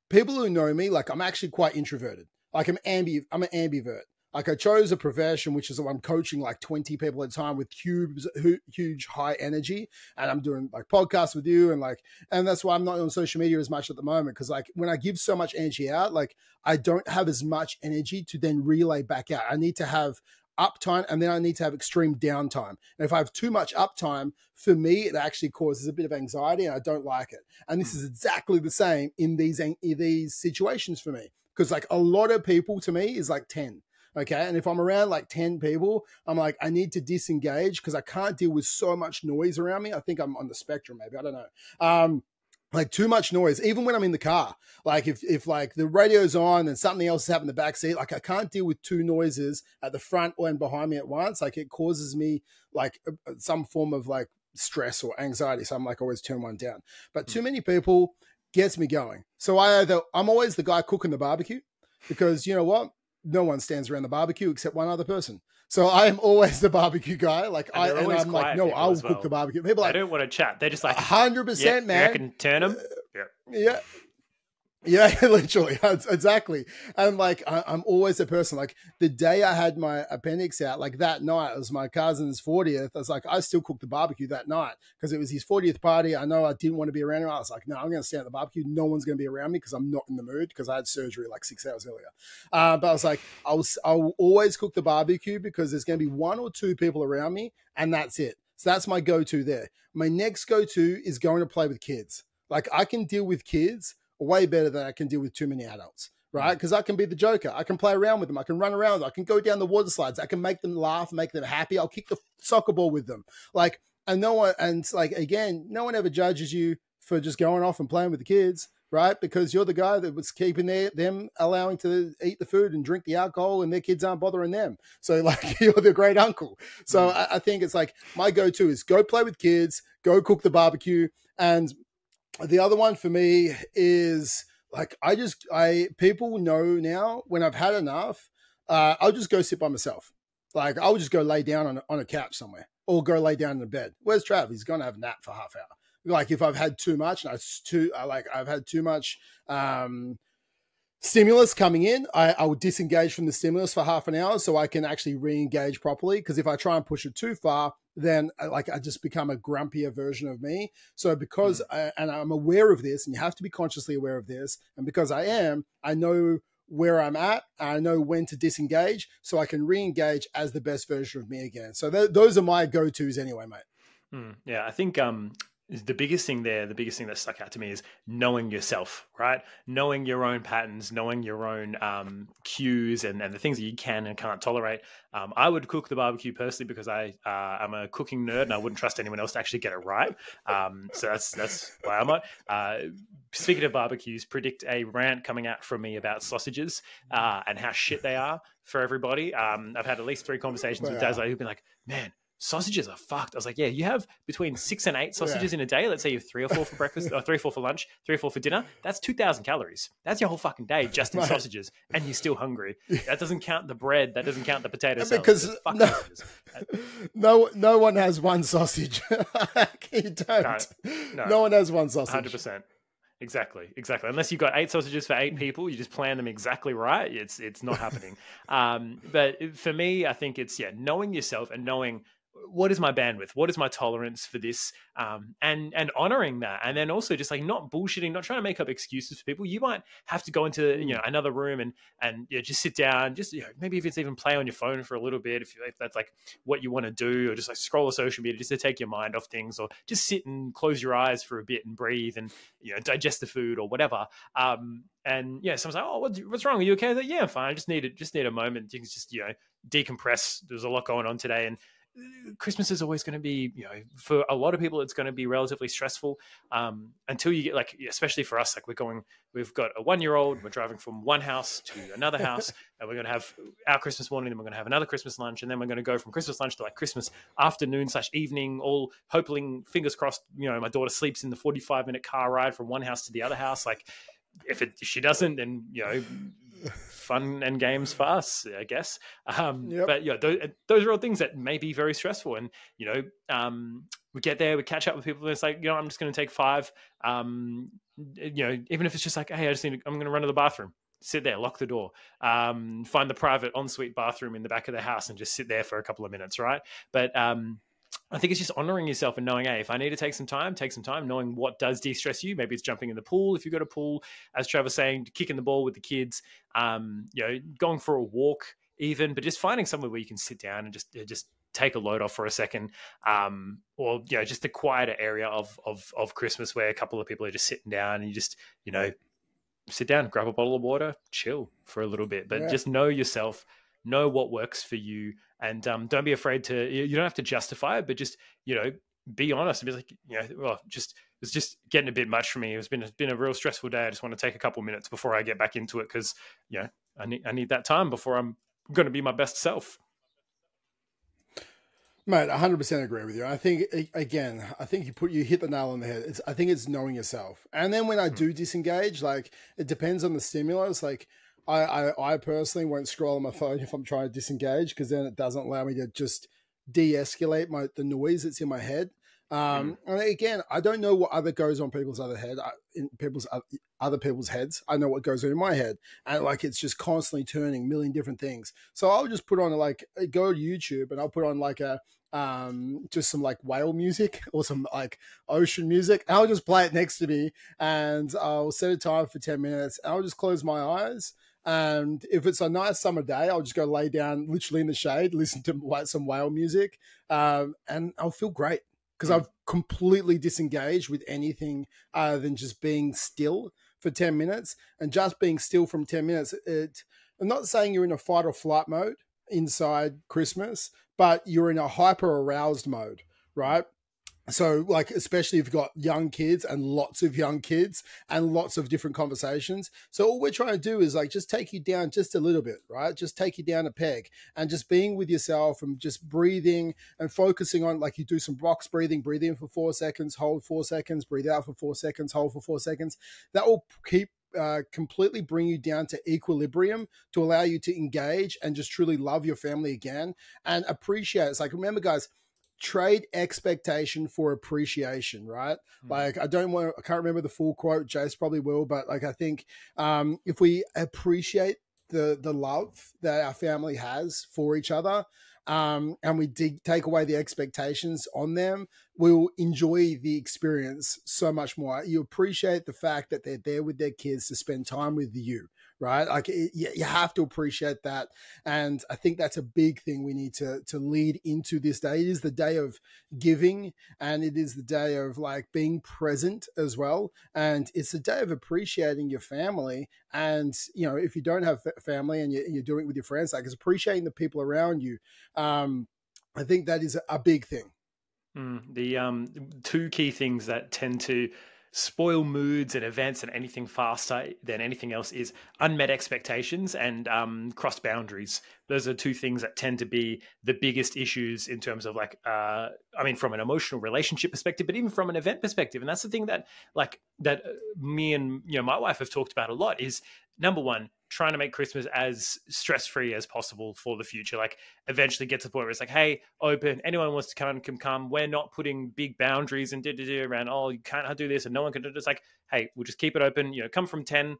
People who know me, like I'm actually quite introverted. Like I'm an ambivert. Like I chose a profession, which is I'm coaching like 20 people at a time with huge high energy. And I'm doing like podcasts with you and that's why I'm not on social media as much at the moment. Cause like when I give so much energy out, like I don't have as much energy to then relay back out. I need to have uptime and then I need to have extreme downtime. And if I have too much uptime, for me, it actually causes a bit of anxiety and I don't like it. And this is exactly the same in these situations for me. Cause like a lot of people to me is like 10. Okay. And if I'm around like 10 people, I'm like, I need to disengage because I can't deal with so much noise around me. I think I'm on the spectrum, maybe. I don't know. Like too much noise, even when I'm in the car. Like if like the radio's on and something else is happening in the back seat, like I can't deal with two noises at the front and behind me at once. Like it causes me like some form of like stress or anxiety. So I'm like always turn one down. But too many people gets me going. So I'm always the guy cooking the barbecue because you know what? No one stands around the barbecue except one other person. So I am always the barbecue guy. Like I'm like, no, I'll cook the barbecue. People like, I don't want to chat. They're just like 100%, man. I can turn them. Yeah. Yeah, literally. Exactly. And like, I'm always a person, like the day I had my appendix out, like that night, it was my cousin's 40th. I was like, I still cooked the barbecue that night because it was his 40th party. I know I didn't want to be around him. I was like, no, I'm going to stay at the barbecue. No one's going to be around me because I'm not in the mood because I had surgery like 6 hours earlier. But I was like, I'll always cook the barbecue because there's going to be 1 or 2 people around me and that's it. So that's my go-to there. My next go-to is going to play with kids. Like I can deal with kids way better than I can deal with too many adults, right? Because I can be the joker. I can play around with them. I can run around with them. I can go down the water slides. I can make them laugh, make them happy. I'll kick the soccer ball with them. Like, and no one ever judges you for just going off and playing with the kids, right? Because you're the guy that was keeping them allowing to eat the food and drink the alcohol and their kids aren't bothering them. So like you're the great uncle. So I think it's like my go-to is go play with kids, go cook the barbecue. And the other one for me is like, people know now when I've had enough, I'll just go sit by myself. Like I'll just go lay down on a couch somewhere or go lay down in a bed. Where's Trav? He's going to have a nap for half hour. Like if I've had too much and I've had too much, stimulus coming in, I will disengage from the stimulus for half an hour so I can actually re-engage properly. Because if I try and push it too far, then I just become a grumpier version of me. So because and I'm aware of this, and you have to be consciously aware of this, and because I know where I'm at, I know when to disengage so I can re-engage as the best version of me again. So those are my go-tos anyway, mate. Yeah, I think the biggest thing that stuck out to me is knowing yourself, right? Knowing your own patterns, knowing your own cues and the things that you can and can't tolerate. I would cook the barbecue personally because I'm a cooking nerd and I wouldn't trust anyone else to actually get it right. So that's why I'm at. Speaking of barbecues, predict a rant coming out from me about sausages and how shit they are for everybody. I've had at least 3 conversations with dads who've been like, man, sausages are fucked. I was like, yeah, you have between 6 and 8 sausages in a day. Let's say you have 3 or 4 for breakfast, or 3 or 4 for lunch, 3 or 4 for dinner. That's 2,000 calories. That's your whole fucking day just in sausages, and you're still hungry. That doesn't count the bread. That doesn't count the potato salad. Because no one has one sausage. You don't. No, no one has one sausage. 100%. Exactly. Unless you've got 8 sausages for 8 people, you just plan them exactly right. It's not happening. But for me, I think it's knowing yourself and knowing what is my bandwidth, what is my tolerance for this, and honoring that, and then also just like not bullshitting, not trying to make up excuses for people. You might have to go into another room and just sit down, just maybe if it's even play on your phone for a little bit, if that's like what you want to do, or just like scroll the social media just to take your mind off things, or just sit and close your eyes for a bit and breathe and digest the food or whatever. And someone's like, oh, what's wrong? Are you okay? I was like, yeah, I'm fine. I just need a moment. You can just decompress. There's a lot going on today, and Christmas is always going to be, for a lot of people, it's going to be relatively stressful until you get especially for us, we've got a 1-year-old, we're driving from one house to another house, and we're going to have our Christmas morning, and we're going to have another Christmas lunch, and then we're going to go from Christmas lunch to Christmas afternoon/evening, all hoping, fingers crossed, my daughter sleeps in the 45-minute car ride from one house to the other house. If she doesn't, then fun and games for us, I guess. Yep. But those are all things that may be very stressful. And we get there, we catch up with people, and it's like, I'm just going to take 5. Even if it's just like, hey, I'm going to run to the bathroom. Sit there, lock the door, find the private ensuite bathroom in the back of the house, and just sit there for a couple of minutes, right? But I think it's just honoring yourself and knowing, hey, if I need to take some time, knowing what does de-stress you. Maybe it's jumping in the pool if you've got a pool, as Trevor's saying, kicking the ball with the kids, going for a walk even, but just finding somewhere where you can sit down and just take a load off for a second, or just a quieter area of Christmas where a couple of people are just sitting down and you just, sit down, grab a bottle of water, chill for a little bit, but just know yourself, know what works for you, and don't be afraid to, you don't have to justify it, but just, be honest and be like, it's just getting a bit much for me. It's been a real stressful day. I just want to take a couple minutes before I get back into it, because, I need that time before I'm going to be my best self. Mate, 100% agree with you. I think, again, you hit the nail on the head. I think it's knowing yourself. And then when I do disengage, it depends on the stimulus. I personally won't scroll on my phone if I'm trying to disengage, because then it doesn't allow me to just de-escalate the noise that's in my head. And again, I don't know what other goes on people's other people's heads. I know what goes on in my head, and it's just constantly turning a million different things. So I'll just put on go to YouTube and I'll put on just some whale music or some ocean music. And I'll just play it next to me, and I'll set a time for 10 minutes. And I'll just close my eyes. And if it's a nice summer day, I'll just go lay down literally in the shade, listen to some whale music, and I'll feel great, because I've completely disengaged with anything other than just being still for 10 minutes. And just being still from 10 minutes, I'm not saying you're in a fight or flight mode inside Christmas, but you're in a hyper aroused mode, right? So especially if you've got young kids and lots of young kids and lots of different conversations. So all we're trying to do is just take you down just a little bit, right? Just take you down a peg, and just being with yourself and just breathing and focusing on, you do some box breathing, breathe in for 4 seconds, hold 4 seconds, breathe out for 4 seconds, hold for 4 seconds. That will completely bring you down to equilibrium to allow you to engage and just truly love your family again and appreciate it. It's remember, guys, trade expectation for appreciation, right? I can't remember the full quote. Jace probably will, but I think if we appreciate the love that our family has for each other, and we take away the expectations on them, we'll enjoy the experience so much more. You appreciate the fact that they're there with their kids to spend time with you, right? You have to appreciate that. And I think that's a big thing we need to lead into this day. It is the day of giving, and it is the day of being present as well. And it's the day of appreciating your family. And, if you don't have family and you're doing it with your friends, it's appreciating the people around you. I think that is a big thing. The 2 key things that tend to spoil moods and events and anything faster than anything else is unmet expectations and crossed boundaries. Those are 2 things that tend to be the biggest issues in terms of from an emotional relationship perspective, but even from an event perspective. And that's the thing that me and my wife have talked about a lot is, number one, trying to make Christmas as stress-free as possible for the future. Like eventually get to the point where it's like, hey, open, anyone wants to come can come. We're not putting big boundaries and around, oh, you can't do this and no one can do it. It's like, hey, we'll just keep it open, come from 10,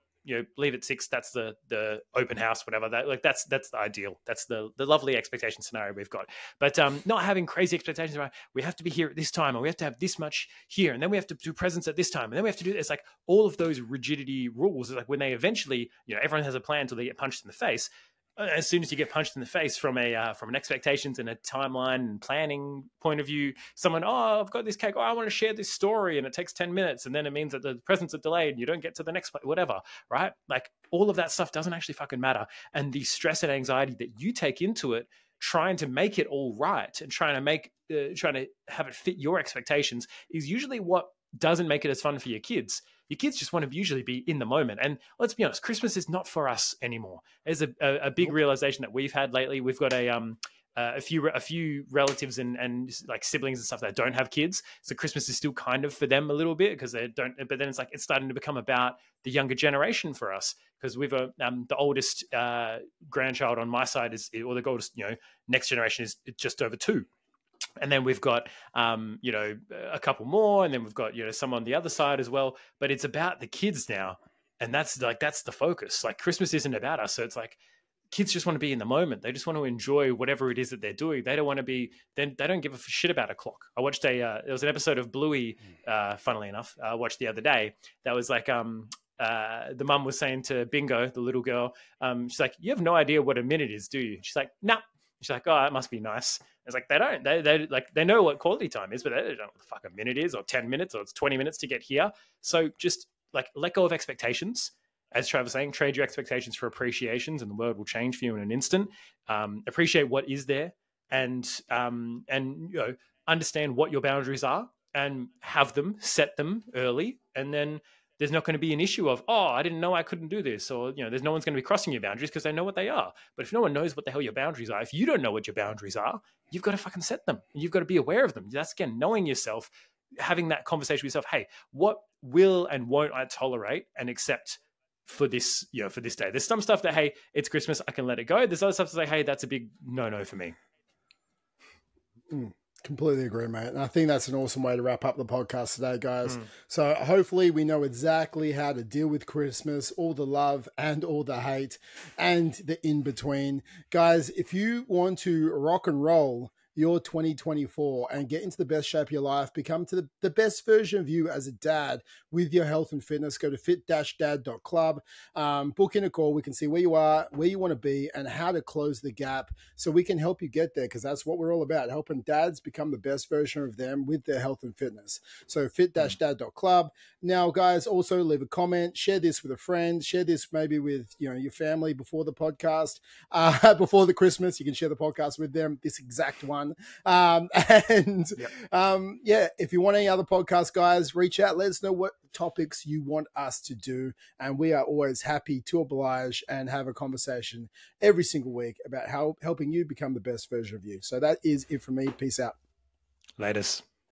leave at 6. That's the open house, whatever. That's the ideal. That's the lovely expectation scenario we've got. But not having crazy expectations around, we have to be here at this time, or we have to have this much here, and then we have to do presents at this time, and then we have to do this. Like all of those rigidity rules, like when they eventually, everyone has a plan until they get punched in the face. As soon as you get punched in the face from an expectations and a timeline and planning point of view, someone, oh, I've got this cake, oh, I want to share this story, and it takes 10 minutes, and then it means that the presents are delayed and you don't get to the next place, whatever, right? Like all of that stuff doesn't actually fucking matter. And the stress and anxiety that you take into it, trying to make it all right and trying to have it fit your expectations is usually what doesn't make it as fun for your kids. Your kids just want to usually be in the moment. And let's be honest, Christmas is not for us anymore. There's a big realization that we've had lately. We've got a few relatives and like siblings and stuff that don't have kids. So Christmas is still kind of for them a little bit because they don't, but then it's like, it's starting to become about the younger generation for us. Because we've the oldest grandchild on my side or the oldest, next generation is just over 2. And then we've got, a couple more, and then we've got, some on the other side as well. But it's about the kids now, and that's the focus. Like Christmas isn't about us, so it's like kids just want to be in the moment. They just want to enjoy whatever it is that they're doing. They don't want to be. They don't give a shit about a clock. I watched there was an episode of Bluey, funnily enough, I watched the other day. That was like the mum was saying to Bingo, the little girl, she's like, "You have no idea what a minute is, do you?" She's like, "No." Nah. She's like, "Oh, it must be nice." It's like, they don't. They know what quality time is, but they don't know what the fuck a minute is, or 10 minutes, or it's 20 minutes to get here. So just like let go of expectations. As Travis was saying, trade your expectations for appreciations, and the world will change for you in an instant. Appreciate what is there, and understand what your boundaries are, and have them, set them early, and then there's not going to be an issue of, oh, I didn't know I couldn't do this. Or, there's no one's going to be crossing your boundaries because they know what they are. But if no one knows what the hell your boundaries are, if you don't know what your boundaries are, you've got to fucking set them. You've got to be aware of them. That's, again, knowing yourself, having that conversation with yourself. Hey, what will and won't I tolerate and accept for this, for this day? There's some stuff that, hey, it's Christmas, I can let it go. There's other stuff that's like, hey, that's a big no for me. Completely agree, mate. And I think that's an awesome way to wrap up the podcast today, guys. So hopefully we know exactly how to deal with Christmas, all the love and all the hate and the in-between. Guys, if you want to rock and roll your 2024 and get into the best shape of your life, become to the best version of you as a dad with your health and fitness, go to fit-dad.club, book in a call. We can see where you are, where you want to be, and how to close the gap so we can help you get there, because that's what we're all about, helping dads become the best version of them with their health and fitness. So fit-dad.club. Now, guys, also leave a comment, share this with a friend, share this maybe with your family before the podcast, before the Christmas. You can share the podcast with them, this exact one. If you want any other podcasts, guys, reach out. Let us know what topics you want us to do, and we are always happy to oblige and have a conversation every single week about helping you become the best version of you. So that is it from me. Peace out. Latest.